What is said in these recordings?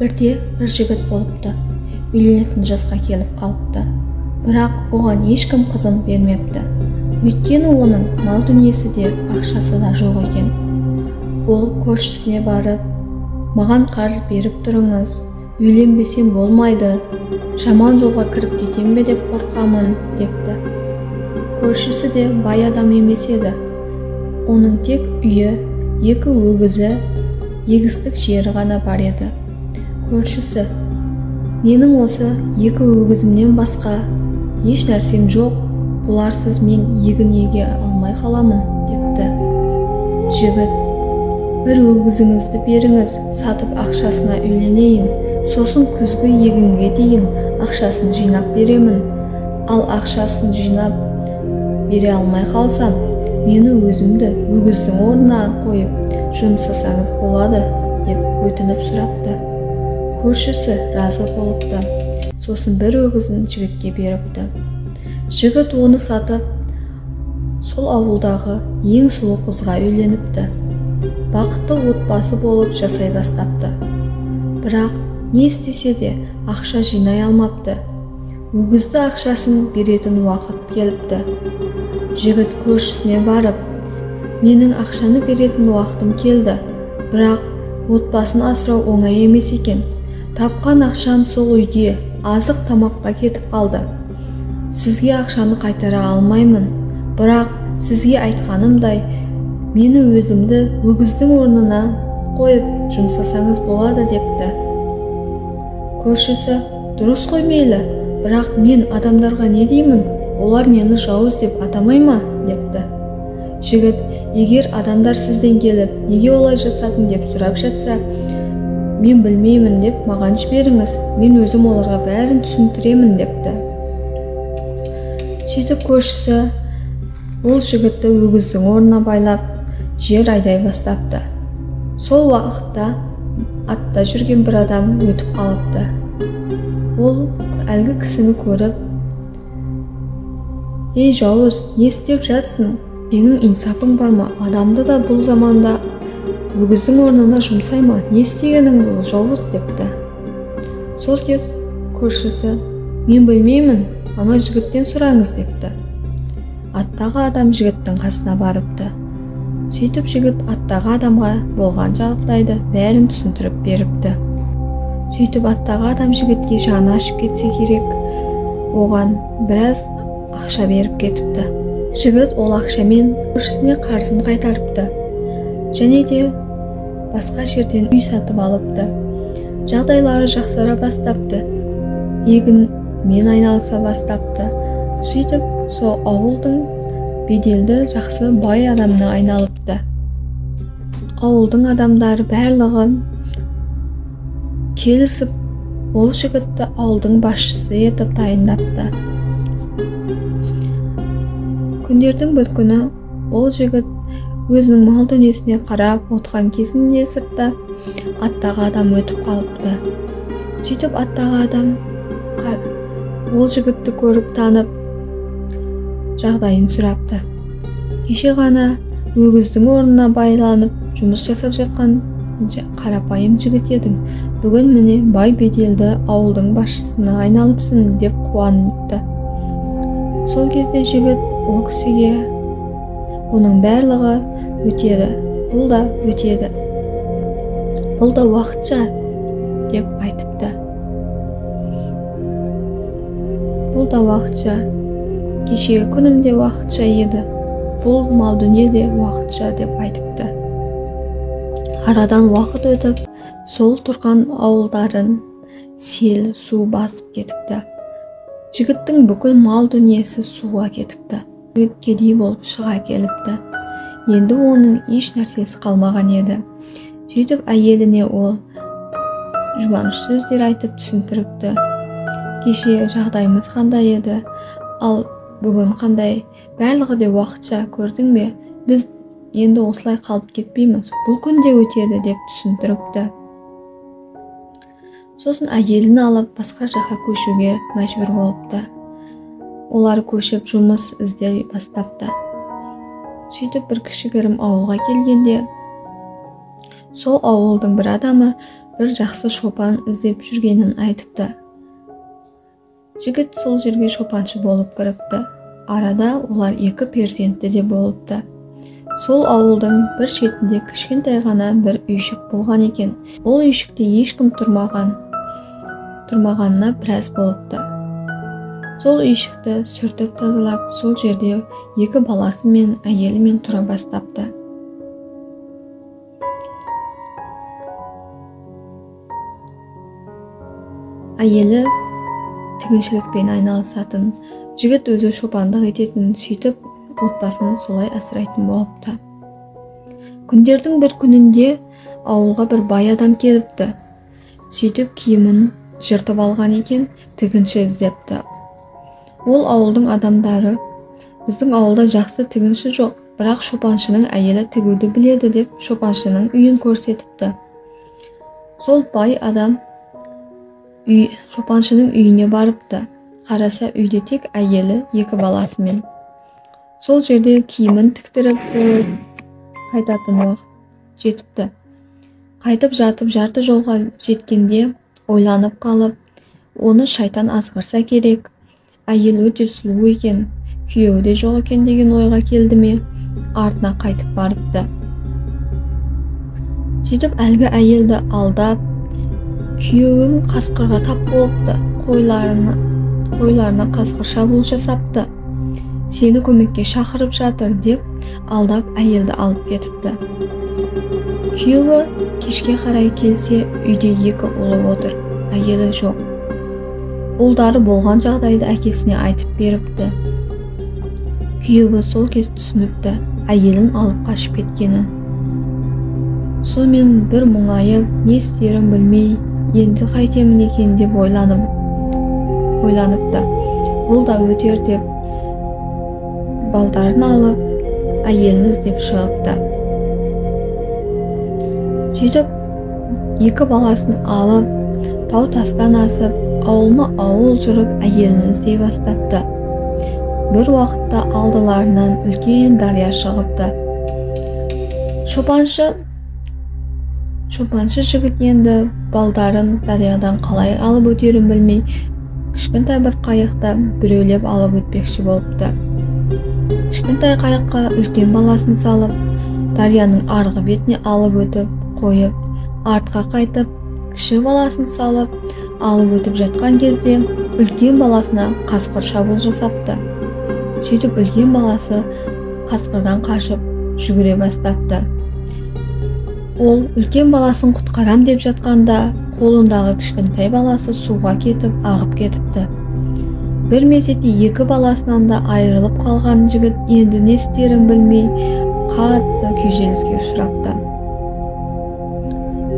Бірде бір жігіт болыпты, үйленетін жасқа келіп қалыпты. Бірақ оған ешкім қызын бермепті. Өйткені оның мал дүниесі де, ақшасы да жоқ екен. Ол көршісіне барып, маған қарыз беріп тұрыңыз, үйленбесем болмайды, жаман жолға кіріп кетем бе деп қорқамын депті. Көршісі де бай адам емес еді. Оның тек үйі, 2 өгізі, егістік жері ғана бар еді. Көршісі: менің осы 2 өгізімнен басқа еш нәрсем жоқ, бұларсыз мен егін еге алмай қаламын депті. Жігіт: бір өгізіңізді беріңіз, сатып ақшасына үйленейін, сосын күзгі егінге дейін ақшасын жинап беремін. Ал ақшасын жинап бере алмай қалсам, мені өзімді өгіздің орнына қойып жұмсасаңыз болады деп өтініп сұрапты. Көршісі разы болыпты. Сосын бір өгізін жігітке беріпті. Жігіт оны сатып, сол ауылдағы ең сұлу қызға үйленіпті. Бақытты отбасы болып жасай бастапты. Бірақ не істесе де ақша жинай алмапты. Өгізді ақшасын беретін уақыт келіпті. Жігіт көршісіне барып: менің ақшаны беретін уақытым келді, бірақ отбасын асырау оңай емес екен. Тапқан ақшам сол үйге азық тамаққа кетіп қалды. Сізге ақшаны қайтара алмаймын, бірақ сізге айтқанымдай, мені өзімді өгіздің орнына қойып жұмсасаңыз болады депті. Көршісі: дұрыс қой мейлі, бірақ мен адамдарға не деймін? Олар мені жауыз деп атамай ма депті. Жігіт: егер адамдар сізден келіп, неге олай жасадың деп сұрап жатса, мен білмеймін деп маған жіберіңіз, мен өзім оларға бәрін түсіндіремін депті. Сөйтіп көршісі ол жігітті өгіздің орнына байлап, жер айдай бастапты. Сол уақытта атта жүрген бір адам өтіп қалыпты. Ол әлгі кісіні көріп: ей жауыз, не істеп жатсың? Сенің инсапың бар ма? Адамды да бұл заманда өгіздің орнына жұмсай ма? Не істегенің бұл жауыз депті. Сол кез көршісі: мен білмеймін, ана жігіттен сұраңыз депті. Аттағы адам жігіттің қасына барыпты. Сөйтіп жігіт аттағы адамға болған жағдайды бәрін түсіндіріп беріпті. Сөйтіп аттағы адам жігітке жаны ашып кетсе керек, оған біраз ақша беріп кетіпті. Жігіт ол ақшамен көршісіне қарызын қайтарыпты. Және де басқа жерден үй сатып алыпты. Жағдайлары жақсара бастапты. Егінмен айналыса бастапты. Сөйтіп сол ауылдың беделді жақсы бай адамына айналыпты. Ауылдың адамдары барлығы келісіп, ол жігітті ауылдың басшысы етіп тағайындапты. Күндердің бір күні ол жігіт өзінің мал дүниесіне қарап отқан кезінде сыртта аттағы адам өтіп қалыпты. Сөйтіп аттағы адам ол жігітті көріп танып, жағдайын сұрапты. Кеше ғана өгіздің орнына байланып жұмыс жасап жатқан қарапайым жігіт едің. Бүгін міне бай беделді ауылдың басшысына айналыпсың деп қуаныпты. Сол кезде жігіт ол кісіге: бұның барлығы өтеді, бұл да өтеді, бұл да уақытша деп айтыпты. Бұл да уақытша, кешегі күнім де уақытша еді, бұл мал дүние де уақытша деп айтыпты. Арадан уақыт өтіп, сол тұрған ауылдарын сел, су басып кетіпті. Жігіттің бүкіл мал дүниесі суға кетіпті. Жігіт кедей болып шыға келіпті. Енді оның еш нәрсесі қалмаған еді. Сөйтіп әйеліне ол жұбаныш сөздер айтып түсіндіріпті. Кеше жағдайымыз қандай еді, ал бүгін қандай? Барлығы де уақытша, көрдің бе? Біз енді осылай қалып кетпейміз, бұл күн де өтеді деп түсіндіріпті. Сосын әйелін алып басқа жаққа көшуге мәжбүр болыпты. Олар көшіп жұмыс іздей бастапты. Сөйтіп бір кішігірім ауылға келгенде, сол ауылдың бір адамы бір жақсы шопан іздеп жүргенін айтыпты. Жігіт сол жерге шопаншы болып кіріпті. Арада олар 2 перзенті де болыпты. Сол ауылдың бір шетінде кішкентай ғана бір үйшік болған екен. Ол үйшікте ешкім тұрмағанына біраз болыпты. Сол үйшікті сүртіп тазалап, сол жерде 2 баласы мен әйелімен тұра бастапты. Әйелі тігіншілікпен айналысатын, жігіт өзі шопандық ететін, сөйтіп отбасын солай асырайтын болыпты. Күндердің бір күнінде ауылға бір бай адам келіпті. Сөйтіп киімін жыртып алған екен, тігінші іздепті. Ол ауылдың адамдары, біздің ауылда жақсы тігінші жоқ, бірақ шопаншының әйелі тігуді біледі деп шопаншының үйін көрсетіпті. Сол бай адам шопаншының үйіне барыпты. Қараса үйде тек әйелі 2 баласымен. Сол жерде киімін тіктіріп қайтатын уақыт жетіпті. Қайтып жатып жарты жолға жеткенде ойланып қалып, оны шайтан азғырса керек. Әйел өте сұлу екен, күйеуі де жоқ екен деген ойға келді ме, артына қайтып барыпты. Сөйтіп әлгі әйелді алдап, күйеуің қасқырға тап болыпты, қойларына қасқыр шабуыл жасапты, сені көмекке шақырып жатыр деп алдап әйелді алып кетіпті. Күйеуі кешке қарай келсе, үйде 2 ұлы отыр, әйелі жоқ. Ұлдары болған жағдайды әкесіне айтып беріпті. Күйеуі сол кез түсініпті, әйелін алып қашып кеткенін. Сонымен бір мұңайып, не істерін білмей, енді қайтемін екен деп ойланыпты. Бұл да өтер деп балдарын алып, әйелін іздеп шығыпты. Сөйтіп 2 баласын алып, тау тастан асып, ауылма-ауыл жүріп әйелін іздей бастапты. Бір уақытта алдыларынан үлкен дария шығыпты. Шопаншы жігіт енді балдарын дариядан қалай алып өтерін білмей, кішкентай бір қайықта біреулеп алып өтпекші болыпты. Кішкентай қайыққа үлкен баласын салып, дарияның арғы бетіне алып өтіп қойып, артқа қайтып, кіші баласын салып, алып өтіп жатқан кезде үлкен баласына қасқыр шабуыл жасапты. Сөйтіп үлкен баласы қасқырдан қашып жүгіре бастапты. Ол үлкен баласын құтқарам деп жатқанда, қолындағы кішкентай баласы суға кетіп, ағып кетіпті. Бір мезетте 2 баласынан да айырылып қалған жігіт енді не істерін білмей, қатты күйзеліске ұшырапты.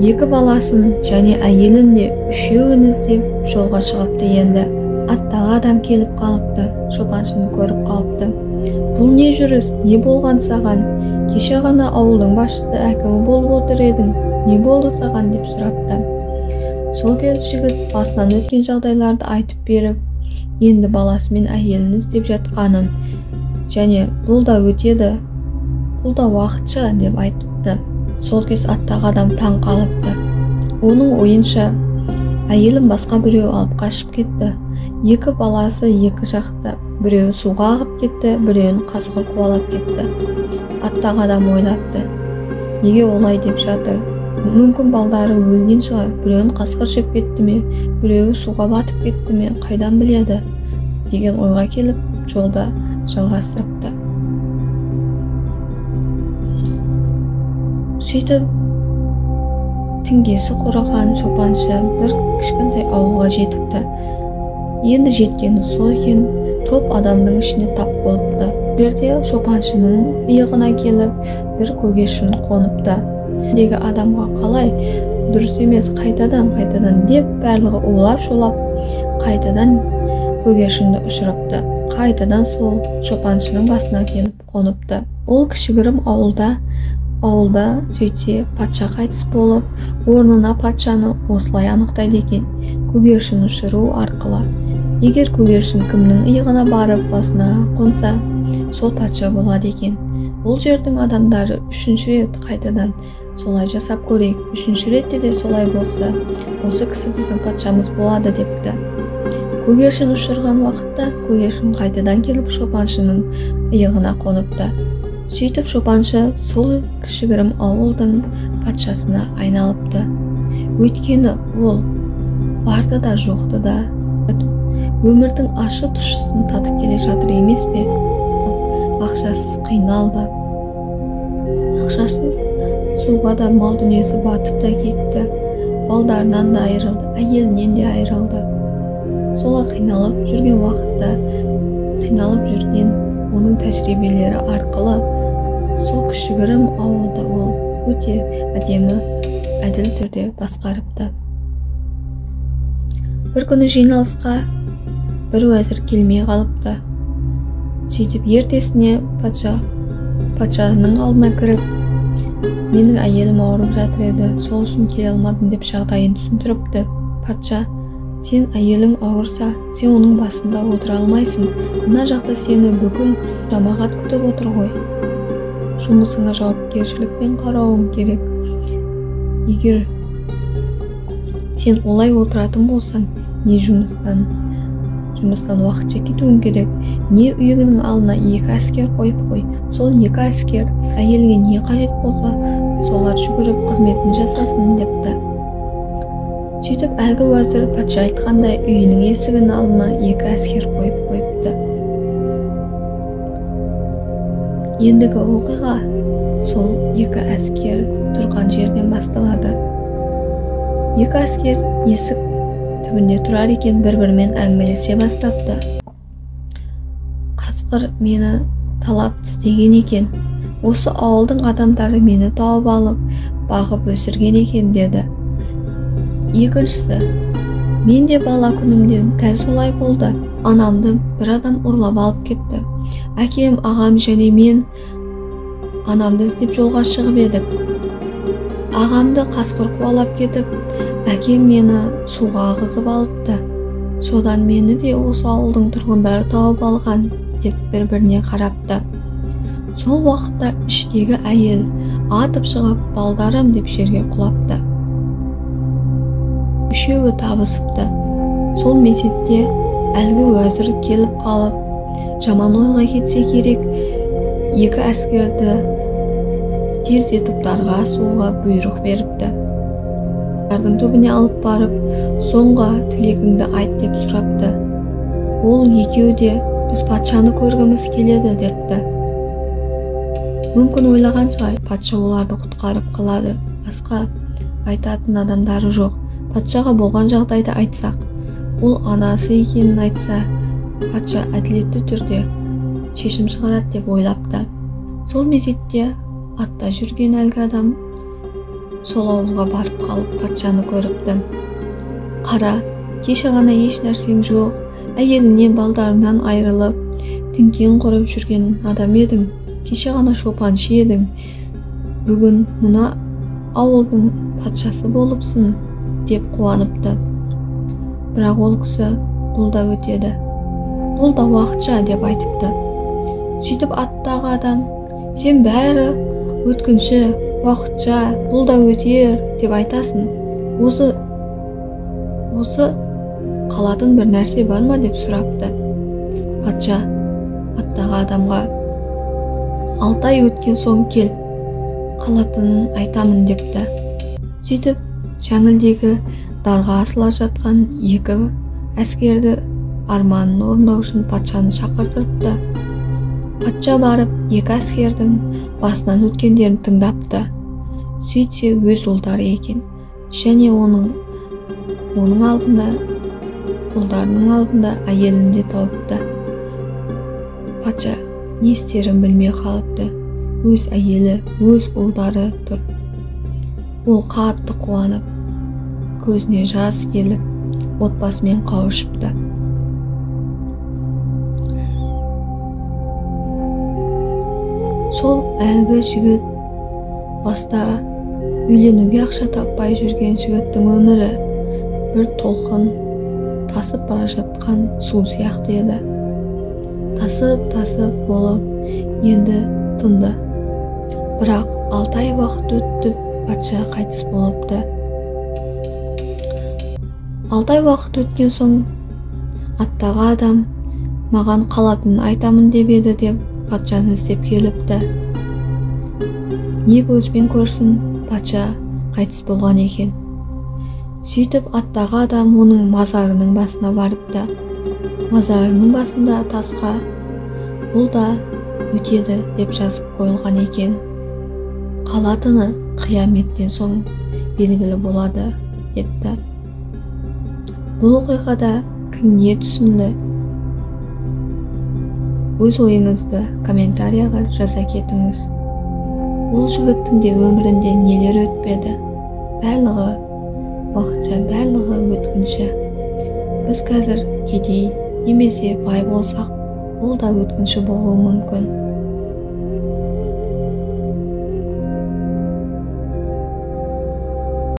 2 баласын және әйелін де үшеуін іздеп жолға шығыпты енді. Аттағы адам келіп қалыпты, шопаншыны көріп қалыпты. Бұл не жүріс, не болған саған? Кеше ғана ауылдың басшысы әкімі болып отыр едің, не болды саған деп сұрапты. Сол кез жігіт басынан өткен жағдайларды айтып беріп, енді баласы мен әйелін іздеп жатқанын, және бұл да өтеді, бұл да уақытша деп айтыпты. Сол кез аттағы адам таң қалыпты. Оның ойынша әйелін басқа біреу алып қашып кетті. 2 баласы 2 жақта, біреуі суға ағып кетті, біреуін қасқыр қуалап кетті. Аттағы адам ойлапты, неге олай деп жатыр? Мүмкін балдары өлген шығар, біреуін қасқыр жеп кетті ме, біреуі суға батып кетті ме, қайдан біледі? деген ойға келіп, жолда жалғастырыпты. Сөйтіп, теңгесі құрыған шопаншы бір кішкентай ауылға жетіпті. Енді жеткені сол екен, топ адамның ішіне тап болыпты. Жерде шопаншының иығына келіп, бір көгершін қоныпты. Дегі адамға қалай, дұрыс емес, қайтадан деп барлығы улап-шулап, қайтадан көгершінді ұшырыпты. Қайтадан сол шопаншының басына келіп қоныпты. Ол кішігірім ауылда сөйтсе патша қайтыс болып, орнына патшаны осылай анықтайды екен, көгершін ұшыру арқылы. Егер көгершін кімнің иығына барып басына қонса, сол патша болады екен. Ол жердің адамдары 3-ші рет қайтадан солай жасап көрейік, 3-ші ретте де солай болса, осы кісі біздің патшамыз болады депті. Көгершін ұшырған уақытта көгершін қайтадан келіп шопаншының иығына қоныпты. Сөйтіп шопаншы сол кішігірім ауылдың патшасына айналыпты. Өйткені ол барды да жоқты да өмірдің ашы тұщысын татып келе жатыр емес пе? Ақшасыз қиналды. Ақшасыз суға да мал дүниесі батып та кетті. Балдарынан да айырылды, әйелінен де айырылды. Сола қиналып жүрген уақытта, қиналып жүрген оның тәжірибелері арқылы сол кішігірім ауылды ол өте әдемі, әділ түрде басқарыпты. Бір күні жиналысқа бір уәзір келмей қалыпты. Сөйтіп ертесіне патшаның алдына кіріп, менің әйелім ауырып жатыр еді, сол үшін келе алмадым деп жағдайын түсіндіріпті. Патша, сен әйелің ауырса, сен оның басында отыра алмайсың. Мына жақта сені бүкіл жамағат күтіп отыр ғой. Жұмысыңа жауапкершілікпен қарауың керек. Егер сен олай отыратын болсаң, не жұмыстан уақытша кетуің керек, не үйіңнің алдына 2 әскер қойып қой. Сол 2 әскер әйелге не қажет болса, солар жүгіріп қызметін жасасын депті. Сөйтіп әлгі уәзір патша айтқандай үйінің есігінің алдына 2 әскер қойып қойыпты. Ендігі оқиға сол 2 әскер тұрған жерден басталады. 2 әскер есік түбінде тұрар екен, бір-бірімен әңгімелесе бастапты. Қасқыр мені талап тістеген екен. Осы ауылдың адамдары мені тауып алып, бағып өсірген екен деді. Екіншісі, мен де бала күнімден дәл солай болды. Анамды бір адам ұрлап алып кетті. Әкем, ағам және мен анамды іздеп жолға шығып едік. Ағамды қасқыр қуалап кетіп, әкем мені суға ағызып алыпты. Содан мені де осы ауылдың тұрғындары тауып алған деп бір-біріне қарапты. Сол уақытта іштегі әйел атып шығып, балдарым деп жерге құлапты. Үшеуі табысыпты. Сол мезетте әлгі уәзір келіп қалып, жаман ойға кетсе керек, 2 әскерді тездетіп дарға асуға бұйрық беріпті. Дардың түбіне алып барып, соңғы тілегіңді айт деп сұрапты. Ол екеуі де біз патшаны көргіміз келеді депті. Мүмкін ойлаған шығар, патша оларды құтқарып қалады. Басқа айтатын адамдары жоқ. Патшаға болған жағдайды айтсақ, ол анасы екенін айтса, патша әділетті түрде шешім шығарады деп ойлапты. Сол мезетте атта жүрген әлгі адам сол ауылға барып қалып патшаны көріпті. Қара, кеше ғана еш нәрсең жоқ, әйеліңнен балдарыңнан айырылып, тіңкең құрып жүрген адам едің. Кеше ғана шопаншы едің. Бүгін мына ауылдың патшасы болыпсың деп қуаныпты. Бірақ ол кісі бұл да өтеді. Бұл да уақытша деп айтыпты. Сөйтіп аттағы адам, сен бәрі өткінші, уақытша, бұл да өтер деп айтасың. Осы қалатын бір нәрсе бар ма деп сұрапты. Патша аттағы адамға, 6 ай өткен соң кел, қалатынын айтамын депті. Сөйтіп жаңылдегі дарға асыла жатқан 2 әскерді арманын орындау үшін патшаны шақыртырыпты. Патша барып 2 әскердің басынан өткендерін тыңдапты. Сөйтсе өз ұлдары екен. Және оның алдында, ұлдарының алдында әйелін де тауыпты. Патша не істерін білмей қалыпты. Өз әйелі, өз ұлдары тұр. Ол қатты қуанып, көзіне жас келіп, отбасымен қауышыпты. Сол әлгі жігіт баста үйленуге ақша таппай жүрген жігіттің өмірі бір толқын тасып бара жатқан су сияқты еді. Тасып болып енді тынды. Бірақ 6 ай уақыт өтіп патша қайтыс болыпты. 6 ай уақыт өткен соң аттағы адам маған қалатын айтамын деп еді деп патшаны іздеп келіпті. Не көзбен көрсін, патша қайтыс болған екен. Сөйтіп аттағы адам оның мазарының басына барыпты. Мазарының басында тасқа бұл да өтеді деп жазып қойылған екен. Қалатыны қияметтен соң белгілі болады депті. Бұл оқиғада кім не түсінді? Өз ойыңызды комментарияға жаза кетіңіз. Ол жігіттің де өмірінде нелер өтпеді? Барлығы уақытша, барлығы өткінші. Біз қазір кедей немесе бай болсақ, ол да өткінші болуы мүмкін.